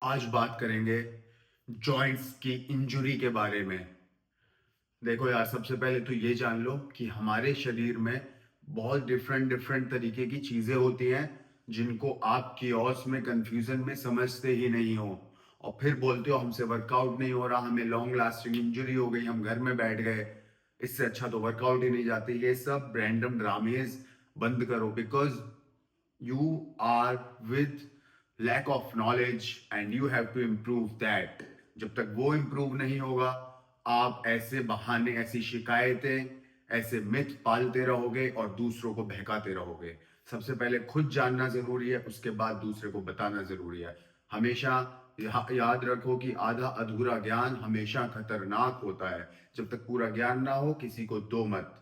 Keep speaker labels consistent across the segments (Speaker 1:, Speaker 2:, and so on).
Speaker 1: आज बात करेंगे जॉइंट्स की इंजरी के बारे में। देखो यार, सबसे पहले तो ये जान लो कि हमारे शरीर में बहुत डिफरेंट डिफरेंट तरीके की चीजें होती हैं जिनको आप कियोस में कंफ्यूजन में समझते ही नहीं हो, और फिर बोलते हो हमसे वर्कआउट नहीं हो रहा, हमें लॉन्ग लास्टिंग इंजरी हो गई, हम घर में बैठ गए, इससे अच्छा तो वर्कआउट ही नहीं जाते। ये सब रैंडम ड्रामेज बंद करो, because you are with lack of knowledge and you have to improve that। जब तक वो improve नहीं होगा, आप ऐसे बहाने, ऐसी शिकायतें, ऐसे मिथ पालते रहोगे और दूसरों को बहकाते रहोगे। सबसे पहले खुद जानना जरूरी है, उसके बाद दूसरे को बताना जरूरी है। हमेशा याद रखो कि आधा अधूरा ज्ञान हमेशा खतरनाक होता है। जब तक पूरा ज्ञान ना हो, किसी को दो मत।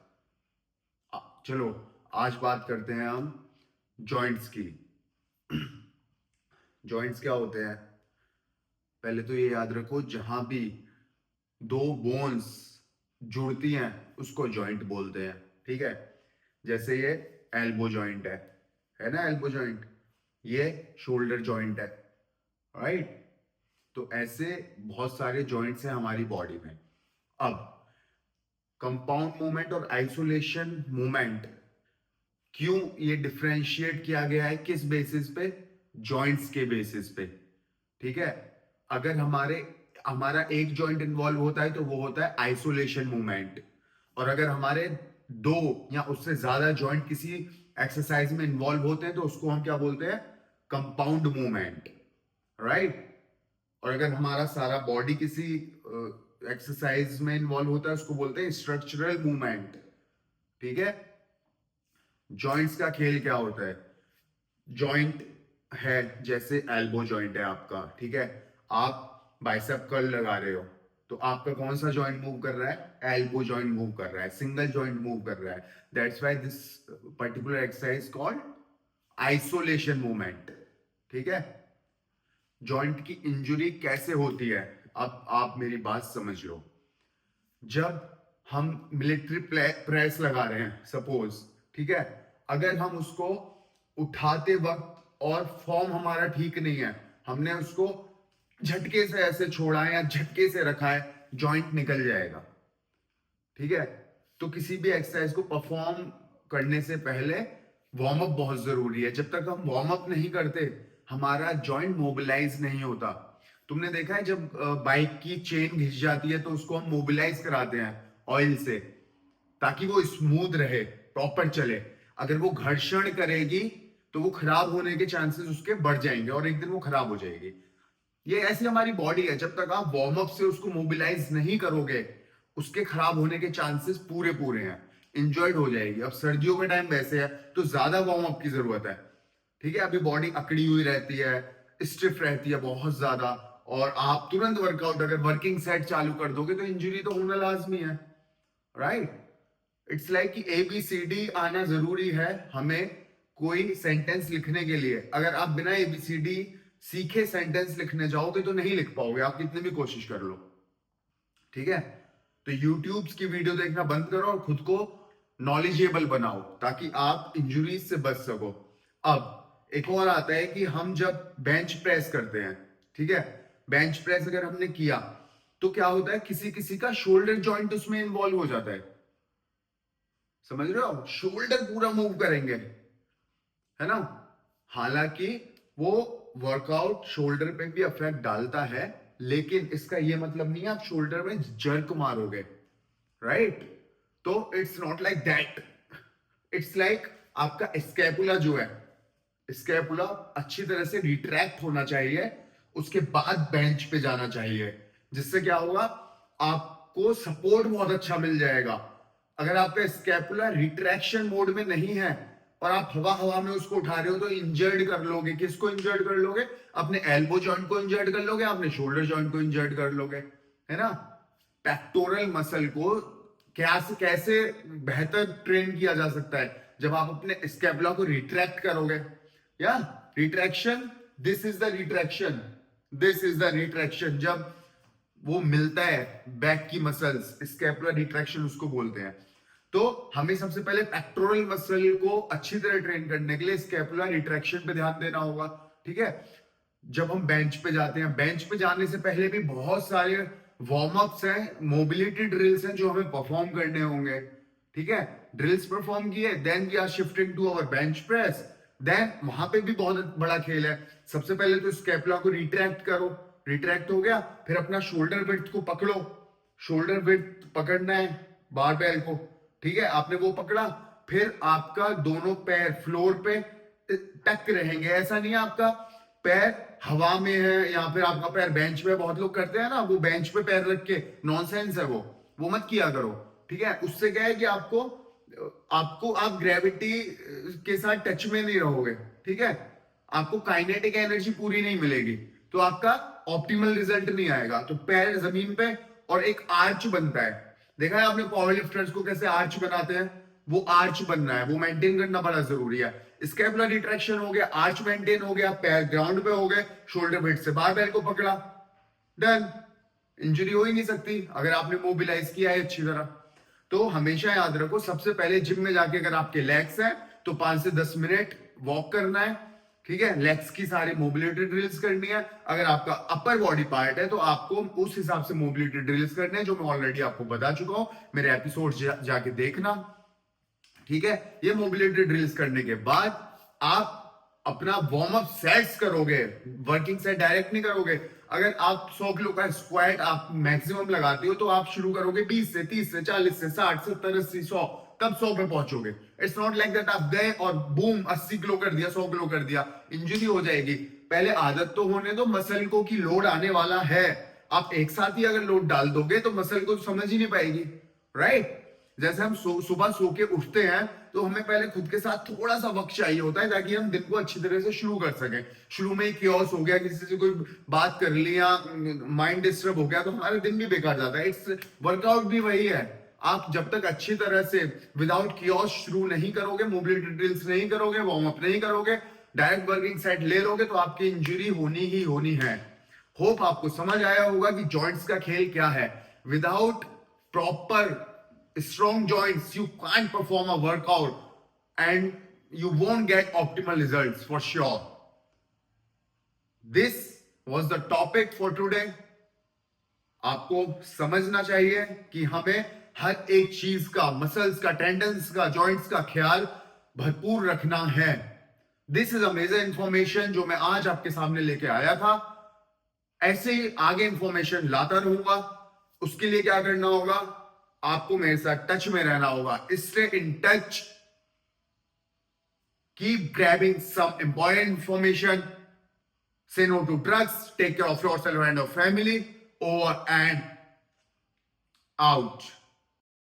Speaker 1: चलो, आज बात करते हैं हम जॉइंट्स की। जॉइंट्स क्या होते हैं? पहले तो ये याद रखो, जहां भी दो बोन्स जुड़ती हैं उसको जॉइंट बोलते हैं। ठीक है? जैसे ये एल्बो जॉइंट है ना, एल्बो जॉइंट। ये शोल्डर जॉइंट है, राइट? तो ऐसे बहुत सारे जॉइंट्स हैं हमारी बॉडी में। अब कंपाउंड मूवमेंट और आइसोलेशन मूवमेंट, क्यों ये डिफरेंशिएट किया गया है? किस बेसिस पे? जॉइंट्स के बेसिस पे। ठीक है? अगर हमारा एक जॉइंट इन्वॉल्व होता है तो वो होता है आइसोलेशन मूवमेंट, और अगर हमारे दो या उससे ज्यादा जॉइंट किसी एक्सरसाइज में इन्वॉल्व होते हैं तो उसको हम क्या बोलते हैं? Compound movement, right? और अगर हमारा सारा बॉडी किसी एक्सरसाइज में इन्वॉल्व होता है उसको बोलते हैं स्ट्रक्चरल मूवमेंट। ठीक है? जॉइंट्स का खेल क्या होता है? जॉइंट है, जैसे एल्बो जॉइंट है आपका, ठीक है? आप बाइसेप कर्ल लगा रहे हो, तो आपका कौन सा जॉइंट मूव कर रहा है? एल्बो जॉइंट मूव कर रहा है, सिंगल जॉइंट मूव कर रहा है। That's why this particular exercise called isolation movement. ठीक है? जॉइंट की इंजरी कैसे होती है, अब आप मेरी बात समझ लो। जब हम मिलिट्री प्रेस लगा रहे हैं सपोज, ठीक है? अगर हम उसको उठाते वक्त और फॉर्म हमारा ठीक नहीं है, हमने उसको झटके से ऐसे छोड़ा है या झटके से रखा है, जॉइंट निकल जाएगा। ठीक है? तो किसी भी एक्सरसाइज को परफॉर्म करने से पहले वार्म अप बहुत जरूरी है। जब तक हम वार्म अप नहीं करते, हमारा जॉइंट मोबिलाइज नहीं होता। तुमने देखा है जब बाइक की चेन घिस जाती है तो उसको हम मोबिलाइज कराते हैं ऑयल से, ताकि वो स्मूथ रहे, प्रॉपर चले। अगर वो घर्षण करेगी तो वो खराब होने के चांसेस उसके बढ़ जाएंगे और एक दिन वो खराब हो जाएगी। ये ऐसी हमारी बॉडी है, जब तक आप वार्म अप से उसको मोबिलाइज नहीं करोगे, उसके खराब होने के चांसेस पूरे पूरे हैं, इंजर्ड हो जाएगी। अब सर्दियों के टाइम वैसे है तो ज्यादा वार्म अप की जरूरत है। ठीक है? अभी बॉडी अकड़ी हुई रहती है, स्टिफ रहती है बहुत ज्यादा, और आप तुरंत वर्कआउट अगर वर्किंग सेट चालू कर दोगे तो इंजरी तो होना लाजमी है, राइट? इट्स लाइक कि एबीसीडी आना जरूरी है हमें कोई सेंटेंस लिखने के लिए। अगर आप बिना एबीसीडी सीखे सेंटेंस लिखने जाओगे तो नहीं लिख पाओगे, आप कितनी भी कोशिश कर लो। ठीक है? तो यूट्यूब की वीडियो देखना बंद करो और खुद को नॉलेजेबल बनाओ ताकि आप इंजुरीज से बच सको। अब एक और आता है कि हम जब बेंच प्रेस करते हैं, ठीक है? बेंच प्रेस अगर हमने किया तो क्या होता है, किसी किसी का शोल्डर जॉइंट उसमें इन्वॉल्व हो जाता है। समझ रहे हो? शोल्डर पूरा मूव करेंगे, है ना? हालांकि वो वर्कआउट शोल्डर पे भी इफेक्ट डालता है, लेकिन इसका ये मतलब नहीं है आप शोल्डर में जर्क मारोगे, राइट? तो it's not like that. It's like आपका स्कैपुला जो है, स्कैपुला अच्छी तरह से रिट्रैक्ट होना चाहिए, उसके बाद बेंच पे जाना चाहिए। जिससे क्या होगा, आपको सपोर्ट बहुत अच्छा मिल जाएगा। अगर आपका स्कैपुला रिट्रैक्शन मोड में नहीं है और आप हवा हवा में उसको उठा रहे हो तो इंजर्ड कर लोगे। किसको इंजर्ड कर लोगे? अपने एल्बो जॉइंट को इंजर्ड कर लोगे, अपने शोल्डर जॉइंट को इंजर्ड कर लोगे, है ना? पेक्टोरल मसल को कैसे कैसे बेहतर ट्रेन किया जा सकता है? जब आप अपने स्कैपुला को रिट्रैक्ट करोगे, या retraction, this is the retraction, this is the retraction. जब वो मिलता है बैक की मसल्स, स्कैपुलर रिट्रैक्शन उसको बोलते हैं। तो हमें सबसे पहले पेक्टोरल मसल को अच्छी तरह ट्रेन करने के लिए स्कैपुलर रिट्रैक्शन पे ध्यान देना होगा। ठीक है? जब हम बेंच पे जाते हैं, बेंच पे जाने से पहले भी बहुत सारे वार्म अप्स हैं, मोबिलिटी ड्रिल्स हैं जो हमें परफॉर्म करने होंगे। ठीक है, ड्रिल्स परफॉर्म किए, then we are shifting to our bench press. Then वहां पे भी बहुत बड़ा खेल है। सबसे पहले तो स्कैपुला को रिट्रैक्ट करो, रिट्रैक्ट हो गया, फिर अपना शोल्डर विड्थ को पकड़ो, शोल्डर विड्थ पकड़ना है बारबेल को। ठीक है, आपने वो पकड़ा, फिर आपका दोनों पैर फ्लोर पे टक रहेंगे। ऐसा नहीं है आपका पैर हवा में है या फिर आपका पैर बेंच पे, बहुत लोग करते हैं ना वो बेंच पे पैर रख के, नॉनसेंस है वो मत किया करो। ठीक है, उससे क्या है कि आपको आपको आप ग्रेविटी के साथ टच में नहीं रहोगे। ठीक है, आपको काइनेटिक एनर्जी पूरी नहीं मिलेगी, तो आपका ऑप्टिमल रिजल्ट नहीं आएगा। तो पैर जमीन पे और एक आर्च बनता है। देखा है आपने पावर लिफ्टर्स को कैसे आर्च बनाते हैं? वो आर्च बनना है, वो मेंटेन करना बड़ा जरूरी है। स्कैपुलर रिट्रैक्शन हो गया, आर्च मेंटेन हो गया, पैर ग्राउंड पे हो गए, शोल्डर वेट से बारबेल को पकड़ा, डन। इंजरी हो ही नहीं सकती अगर आपने मोबिलाइज किया है अच्छी तरह। तो हमेशा याद रखो, सबसे पहले जिम में जाके अगर आपके लेग्स हैं तो 5 से 10 मिनट वॉक करना है। ठीक है, लेग्स की सारी मोबिलिटी ड्रिल्स करनी है। अगर आपका अपर बॉडी पार्ट है तो आपको उस हिसाब से मोबिलिटी ड्रिल्स करने हैं, जो मैं ऑलरेडी आपको बता चुका हूं, मेरे एपिसोड जाके देखना। ठीक है, ये मोबिलिटी ड्रिल्स करने के बाद आप अपना वार्म अप सेट्स करोगे, वर्किंग सेट डायरेक्ट नहीं करोगे। अगर आप 100 किलो का स्क्वाट आप मैक्सिमम लगाते हो तो आप शुरू करोगे 20 से, 30 से, 40 से, 60, 70, 80, 100, कब 100 पे पहुंचोगे? इट्स नॉट लाइक दैट आप गए और बूम 80 किलो कर दिया, 100 किलो कर दिया, इंजरी हो जाएगी। पहले आदत तो होने दो मसल को कि लोड आने वाला है। आप एक साथ ही अगर लोड डाल दोगे तो मसल को समझ ही नहीं पाएगी, राइट? जैसे हम सुबह सो के उठते हैं तो हमें पहले खुद के साथ थोड़ा सा वक्त चाहिए होता है ताकि हम दिन को अच्छी तरह से शुरू कर सकें। शुरू में ही क्योस हो गया, किसी से कोई बात कर ली या माइंड डिस्टर्ब हो गया तो हमारा दिन भी बेकार जाता है। इट्स वर्कआउट भी वही है। आप जब तक अच्छी तरह से विदाउट क्योस शुरू नहीं करोगे, मोबिलिटी ड्रिल्स नहीं करोगे, वार्म अप नहीं करोगे, डायरेक्ट वर्किंग सेट ले लोगे तो आपकी इंजरी होनी ही होनी है। होप आपको समझ आया होगा कि जॉइंट्स का खेल क्या है। Without proper strong joints you can't perform a workout and you won't get optimal results for sure. This was the topic for today. आपको समझना चाहिए कि हमें हर एक चीज का, मसल्स का, टेंडन्स का, जॉइंट्स का ख्याल भरपूर रखना है। This is a major information जो मैं आज आपके सामने लेके आया था। ऐसे ही आगे इंफॉर्मेशन लाता रहूंगा। उसके लिए क्या करना होगा? आपको मेरे साथ टच में रहना होगा। Stay in touch, keep grabbing some important information, say no to drugs, take care of yourself and your family. Over and out.